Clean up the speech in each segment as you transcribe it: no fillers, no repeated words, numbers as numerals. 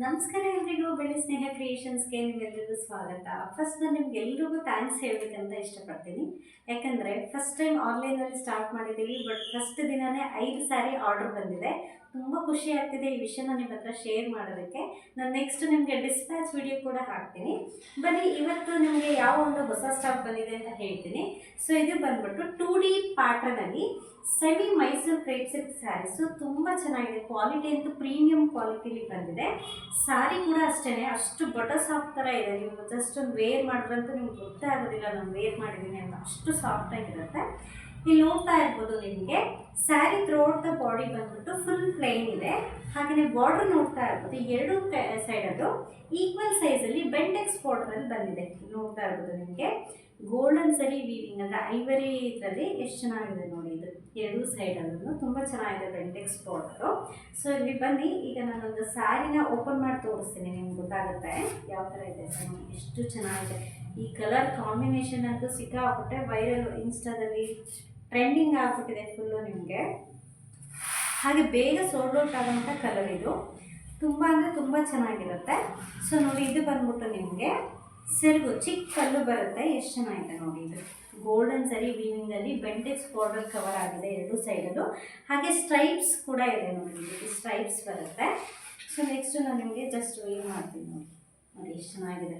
ನಮಸ್ಕಾರ ಎಲ್ರಿಗೂ ಬೆಳ್ಳಿ ಸ್ನೇಹ ಕ್ರಿಯೇಷನ್ಸ್ಗೆ ನಿಮ್ಮೆಲ್ಲರಿಗೂ ಸ್ವಾಗತ. ಫಸ್ಟ್ ನಾನು ನಿಮ್ಗೆಲ್ರಿಗೂ ಥ್ಯಾಂಕ್ಸ್ ಹೇಳಬೇಕಂತ ಇಷ್ಟಪಡ್ತೀನಿ. ಯಾಕಂದರೆ ಫಸ್ಟ್ ಟೈಮ್ ಆನ್ಲೈನಲ್ಲಿ ಸ್ಟಾರ್ಟ್ ಮಾಡಿದ್ದೀವಿ, ಬಟ್ ಫಸ್ಟ್ ದಿನವೇ 5 ಸ್ಯಾರಿ ಆರ್ಡರ್ ಬಂದಿದೆ. ತುಂಬ ಖುಷಿ ಆಗ್ತಿದೆ ಈ ವಿಷಯನ ನಿಮ್ಮ ಹತ್ರ ಶೇರ್ ಮಾಡೋದಕ್ಕೆ. ನಾನು ನೆಕ್ಸ್ಟ್ ನಿಮಗೆ ಡಿಸ್ಪ್ಯಾಚ್ ವಿಡಿಯೋ ಕೂಡ ಹಾಕ್ತೀನಿ. ಬನ್ನಿ ಇವತ್ತು ನಿಮಗೆ ಯಾವ ಒಂದು ಹೊಸ ಸ್ಟಾಕ್ ಬಂದಿದೆ ಅಂತ ಹೇಳ್ತೀನಿ. ಸೊ ಇದು ಬಂದ್ಬಿಟ್ಟು 2D ಪ್ಯಾಟ್ರನಲ್ಲಿ semi Mysuru crepe silk sarees. ತುಂಬ ಚೆನ್ನಾಗಿದೆ, ಕ್ವಾಲಿಟಿ ಅಂತೂ ಪ್ರೀಮಿಯಂ ಕ್ವಾಲಿಟಿಲಿ ಬಂದಿದೆ. ಸ್ಯಾರಿ ಕೂಡ ಅಷ್ಟೇ, ಅಷ್ಟು ಬಟರ್ ಸಾಫ್ಟ್ ಥರ ಇದೆ. ನೀವು ಜಸ್ಟ್ ಒಂದು ವೇರ್ ಮಾಡಿದ್ರಂತೂ ನಿಮ್ಗೆ ಗೊತ್ತೇ ಆಗೋದಿಲ್ಲ ನಾನು ವೇರ್ ಮಾಡಿದ್ದೀನಿ ಅಂತ, ಅಷ್ಟು ಸಾಫ್ಟಾಗಿರುತ್ತೆ. ಇಲ್ಲಿ ನೋಡ್ತಾ ಇರ್ಬೋದು ನಿಮಗೆ ಸ್ಯಾರಿ ಥ್ರೋಟ್ ದ ಬಾಡಿ ಬಂದ್ಬಿಟ್ಟು ಫುಲ್ ಪ್ಲೈನ್ ಇದೆ. ಹಾಗೆಯೇ ಬಾರ್ಡರ್ ನೋಡ್ತಾ ಇರ್ಬೋದು, ಎರಡು ಸೈಡಲ್ಲೂ ಈಕ್ವಲ್ ಸೈಜಲ್ಲಿ ಬೆಂಟೆಕ್ಸ್ ಬಾರ್ಡರಲ್ಲಿ ಬಂದಿದೆ. ನೋಡ್ತಾ ಇರ್ಬೋದು ನಿಮಗೆ ಗೋಲ್ಡನ್ ಸರಿ ವೀವಿಂಗ್ ಅಂದರೆ ಐವರಿ ಇದರಲ್ಲಿ ಎಷ್ಟು ಚೆನ್ನಾಗಿದೆ ನೋಡಿ. ಇದು ಎರಡೂ ಸೈಡಲ್ಲೂ ತುಂಬ ಚೆನ್ನಾಗಿದೆ ಬೆಂಟೆಕ್ಸ್ ಬಾರ್ಡರು. ಸೊ ಇಲ್ಲಿ ಬನ್ನಿ, ಈಗ ನಾನೊಂದು ಸ್ಯಾರಿನ ಓಪನ್ ಮಾಡಿ ತೋರಿಸ್ತೀನಿ, ನಿಮ್ಗೆ ಗೊತ್ತಾಗುತ್ತೆ ಯಾವ ಥರ ಇದೆ ನೋಡಿ. ಎಷ್ಟು ಚೆನ್ನಾಗಿದೆ ಈ ಕಲರ್ ಕಾಂಬಿನೇಷನ್ ಅಂತೂ ಸಿಕ್ಕಾಪಟ್ಟೆ ವೈರಲ್, ಇನ್ಸ್ಟಾದಲ್ಲಿ ಟ್ರೆಂಡಿಂಗ್ ಆಗಿಬಿಟ್ಟಿದೆ ಫುಲ್ಲು ನಿಮಗೆ. ಹಾಗೆ ಬೇಗ ಸೋಲ್ಡ್ ಔಟ್ ಆಗೋಂಥ ಕಲರ್ ಇದು, ತುಂಬ ಅಂದರೆ ತುಂಬ ಚೆನ್ನಾಗಿರುತ್ತೆ. ಸೊ ನೋಡಿ ಇದು ಬಂದ್ಬಿಟ್ಟು ನಿಮಗೆ ಸೆರಗು ಚಿಕ್ಕ ಕಲ್ಲು ಬರುತ್ತೆ, ಎಷ್ಟು ಚೆನ್ನಾಗಿದೆ ನೋಡಿ. ಇದು ಗೋಲ್ಡನ್ ಸರಿ ವೀವಿಂಗಲ್ಲಿ ಬೆಂಟೆಕ್ಸ್ ಬಾರ್ಡರ್ ಕವರ್ ಆಗಿದೆ ಎರಡು ಸೈಡಲ್ಲೂ. ಹಾಗೆ ಸ್ಟ್ರೈಪ್ಸ್ ಕೂಡ ಇದೆ ನೋಡಿ, ಇದು ಸ್ಟ್ರೈಪ್ಸ್ ಬರುತ್ತೆ. ಸೊ ನೆಕ್ಸ್ಟು ನಾನು ನಿಮಗೆ ಜಸ್ಟ್ ವೇರ್ ಮಾಡ್ತೀನಿ ನೋಡಿ. ನೋಡಿ ಎಷ್ಟು ಚೆನ್ನಾಗಿದೆ,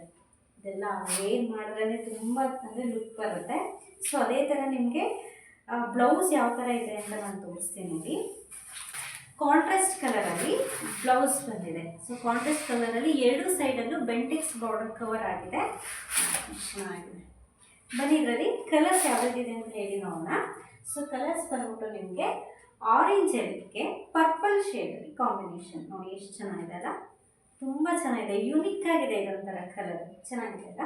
ಇದೆಲ್ಲ ವೇರ್ ಮಾಡಿದ್ರೆ ತುಂಬ ಅಂದರೆ ಲುಕ್ ಬರುತ್ತೆ. ಸೊ ಅದೇ ಥರ ನಿಮಗೆ ಬ್ಲೌಸ್ ಯಾವ ಥರ ಇದೆ ಅಂತ ನಾನು ತೋರಿಸ್ತೀನಿ ನೋಡಿ. ಕಾಂಟ್ರಾಸ್ಟ್ ಕಲರಲ್ಲಿ ಬ್ಲೌಸ್ ಬಂದಿದೆ. ಸೊ ಕಾಂಟ್ರಾಸ್ಟ್ ಕಲರಲ್ಲಿ ಎರಡು ಸೈಡಲ್ಲೂ ಬೆಂಟೆಕ್ಸ್ ಬಾರ್ಡರ್ ಕವರ್ ಆಗಿದೆ, ಚೆನ್ನಾಗಿದೆ. ಬನ್ನಿ ಇದರಲ್ಲಿ ಕಲರ್ಸ್ ಯಾವುದಿದೆ ಅಂತ ಹೇಳಿ ನೋಡೋಣ. ಸೊ ಕಲರ್ಸ್ ಬಂದ್ಬಿಟ್ಟು ನಿಮಗೆ ಆರೆಂಜ್ ಅದಕ್ಕೆ ಪರ್ಪಲ್ ಶೇಡಲ್ಲಿ ಕಾಂಬಿನೇಷನ್ ನೋಡಿ, ಎಷ್ಟು ಚೆನ್ನಾಗಿದೆ ಅಲ್ಲ, ತುಂಬ ಚೆನ್ನಾಗಿದೆ, ಯೂನಿಕ್ ಆಗಿದೆ ಇದೊಂಥರ ಕಲರ್, ಚೆನ್ನಾಗಿದೆ ಅಲ್ಲ.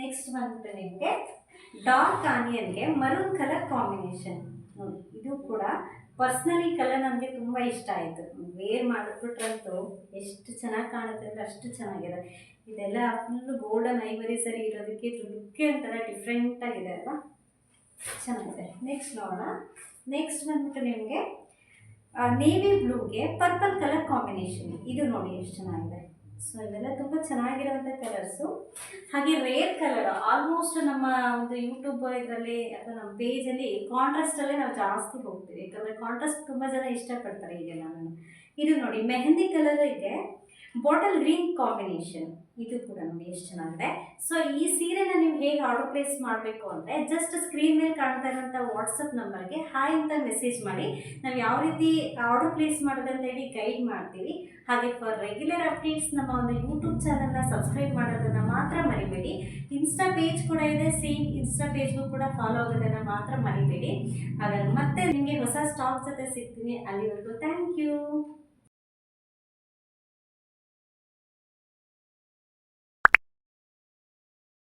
ನೆಕ್ಸ್ಟ್ ಬಂದ್ಬಿಟ್ಟು ನಿಮಗೆ ಡಾರ್ಕ್ ಆನಿಯನ್ಗೆ ಮರೂನ್ ಕಲರ್ ಕಾಂಬಿನೇಷನ್ ನೋಡಿ. ಇದು ಕೂಡ ಪರ್ಸ್ನಲಿ ಕಲರ್ ನನಗೆ ತುಂಬ ಇಷ್ಟ ಆಯಿತು. ವೇರ್ ಮಾಡಿಬಿಟ್ರಂತೂ ಎಷ್ಟು ಚೆನ್ನಾಗಿ ಕಾಣುತ್ತೆ ಅಂದರೆ ಅಷ್ಟು ಚೆನ್ನಾಗಿದೆ. ಇದೆಲ್ಲ ಫುಲ್ಲು ಗೋಲ್ಡನ್ ಐವರಿ ಸರಿ ಇರೋದಕ್ಕೆ ಲುಕ್ಕೇ ಒಂಥರ ಡಿಫ್ರೆಂಟಾಗಿದೆ ಅಲ್ವಾ, ಚೆನ್ನಾಗಿದೆ. ನೆಕ್ಸ್ಟ್ ನೋಡೋಣ. ನೆಕ್ಸ್ಟ್ ಬಂದ್ಬಿಟ್ಟು ನಿಮಗೆ ನೇವಿ ಬ್ಲೂಗೆ ಪರ್ಪಲ್ ಕಲರ್ ಕಾಂಬಿನೇಷನ್, ಇದು ನೋಡಿ ಎಷ್ಟು ಚೆನ್ನಾಗಿದೆ. ಸೊ ಇವೆಲ್ಲ ತುಂಬ ಚೆನ್ನಾಗಿರೋಂಥ ಕಲರ್ಸು. ಹಾಗೆ ರೇರ್ ಕಲರ್ ಆಲ್ಮೋಸ್ಟ್ ನಮ್ಮ ಒಂದು ಯೂಟ್ಯೂಬ್ ಇದರಲ್ಲಿ ಅಥವಾ ನಮ್ಮ ಪೇಜಲ್ಲಿ ಕಾಂಟ್ರಾಸ್ಟಲ್ಲೇ ನಾವು ಜಾಸ್ತಿ ಹೋಗ್ತೀವಿ, ಯಾಕಂದರೆ ಕಾಂಟ್ರಾಸ್ಟ್ ತುಂಬ ಜನ ಇಷ್ಟಪಡ್ತಾರೆ ಈಗೆಲ್ಲ. ನಾನು ಇದು ನೋಡಿ ಮೆಹಂದಿ ಕಲರಿಗೆ ಬಾಟಲ್ ಗ್ರೀನ್ ಕಾಂಬಿನೇಷನ್, ಇದು ಕೂಡ ನೋಡಿ ಎಷ್ಟು ಚೆನ್ನಾಗಿದೆ. ಸೊ ಈ ಸೀರೆನ ನೀವು ಹೇಗೆ ಆರ್ಡರ್ ಪ್ಲೇಸ್ ಮಾಡಬೇಕು ಅಂದರೆ ಜಸ್ಟ್ ಸ್ಕ್ರೀನ್ ಮೇಲೆ ಕಾಣ್ತಾ ಇರೋಂಥ ವಾಟ್ಸಪ್ ನಂಬರ್ಗೆ ಹಾಯ್ ಅಂತ ಮೆಸೇಜ್ ಮಾಡಿ, ನಾವು ಯಾವ ರೀತಿ ಆರ್ಡರ್ ಪ್ಲೇಸ್ ಮಾಡೋದಂತ ಹೇಳಿ ಗೈಡ್ ಮಾಡ್ತೀವಿ. ಹಾಗೆ ಫಾರ್ ರೆಗ್ಯುಲರ್ ಅಪ್ಡೇಟ್ಸ್ ನಮ್ಮ ಒಂದು ಯೂಟ್ಯೂಬ್ ಚಾನಲ್ನ ಸಬ್ಸ್ಕ್ರೈಬ್ ಮಾಡೋದನ್ನು ಮಾತ್ರ ಮರಿಬೇಡಿ. ಇನ್ಸ್ಟಾ ಪೇಜ್ ಕೂಡ ಇದೆ, ಸೇಮ್ ಇನ್ಸ್ಟಾ ಪೇಜ್ಗೂ ಕೂಡ ಫಾಲೋ ಆಗೋದನ್ನು ಮಾತ್ರ ಮರಿಬೇಡಿ. ಹಾಗಾದ್ರೆ ಮತ್ತೆ ನಿಮಗೆ ಹೊಸ ಸ್ಟಾಕ್ ಜೊತೆ ಸಿಗ್ತೀನಿ. ಅಲ್ಲಿವರೆಗೂ ಥ್ಯಾಂಕ್ ಯು.